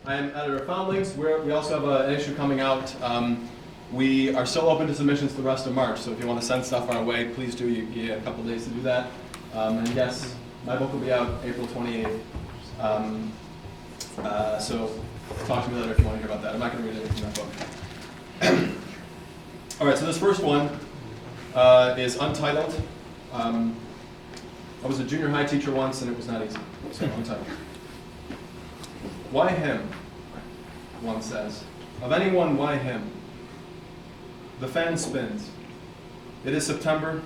I am editor of Foundlings. We also have an issue coming out. We are still open to submissions the rest of March, so if you want to send stuff our way, please do. You get a couple days to do that. And yes, my book will be out April 28th. So talk to me later if you want to hear about that. I'm not going to read anything from that book. All right, so this first one is Untitled. I was a junior high teacher once, and it was not easy. So Untitled. Why him? One says. Of anyone, why him? The fan spins. It is September,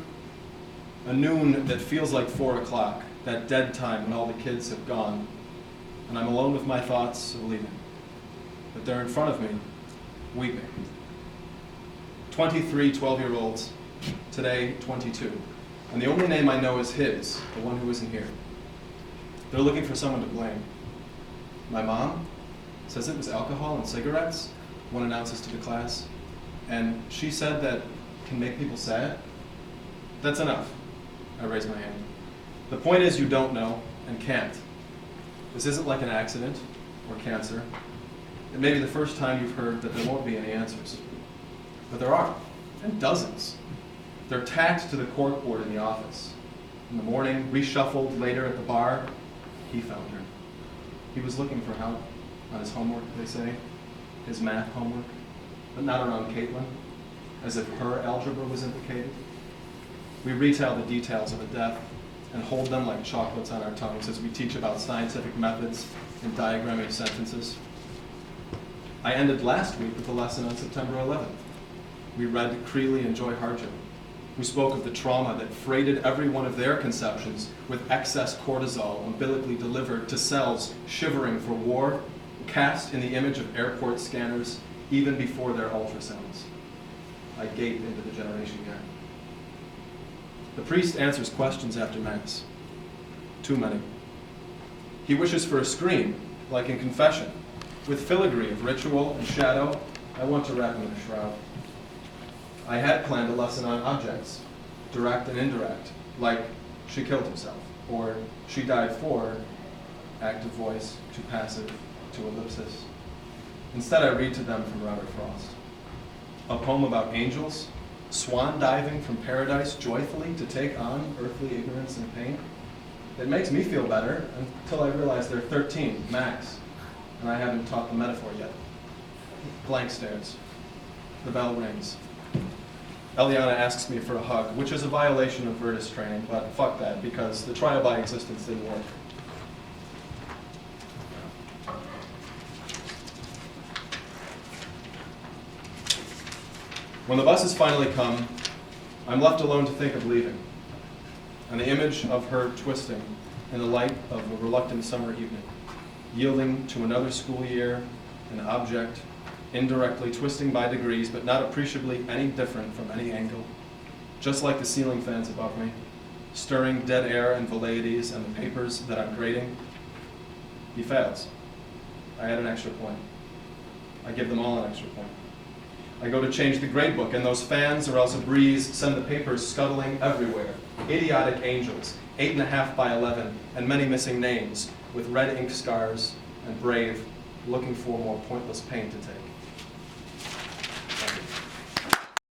a noon that feels like 4 o'clock, that dead time when all the kids have gone, and I'm alone with my thoughts of leaving. But they're in front of me, weeping. 23 12-year-olds, today 22. And the only name I know is his, the one who isn't here. They're looking for someone to blame. My mom says it was alcohol and cigarettes, one announces to the class. And she said that can make people sad. That's enough. I raise my hand. The point is you don't know and can't. This isn't like an accident or cancer. It may be the first time you've heard that there won't be any answers. But there are, and dozens. They're tacked to the corkboard in the office. In the morning, reshuffled later at the bar, he found her. He was looking for help on his homework, they say, his math homework, but not around Caitlin, as if her algebra was implicated. We retell the details of a death and hold them like chocolates on our tongues as we teach about scientific methods and diagramming sentences. I ended last week with a lesson on September 11th. We read Creeley and Joy Harjo, who spoke of the trauma that freighted every one of their conceptions with excess cortisol umbilically delivered to cells shivering for war, cast in the image of airport scanners even before their ultrasounds. I gape into the generation gap. The priest answers questions after Mass. Too many. He wishes for a scream, like in confession. With filigree of ritual and shadow, I want to wrap him in a shroud. I had planned a lesson on objects, direct and indirect, like she killed herself, or she died for, active voice to passive to ellipsis. Instead, I read to them from Robert Frost. A poem about angels, swan diving from paradise joyfully to take on earthly ignorance and pain. It makes me feel better until I realize they're 13, max, and I haven't taught the metaphor yet. Blank stares. The bell rings. Eliana asks me for a hug, which is a violation of Virtus training, but fuck that, because the trial by existence didn't work. When the buses finally come, I'm left alone to think of leaving, and the image of her twisting in the light of a reluctant summer evening, yielding to another school year, an object, indirectly twisting by degrees, but not appreciably any different from any angle, just like the ceiling fans above me, stirring dead air and velleities and the papers that I'm grading. He fails. I add an extra point. I give them all an extra point. I go to change the grade book, and those fans, or else a breeze, send the papers scuttling everywhere. Idiotic angels, 8.5 by 11, and many missing names, with red ink scars, and brave, looking for more pointless pain to take.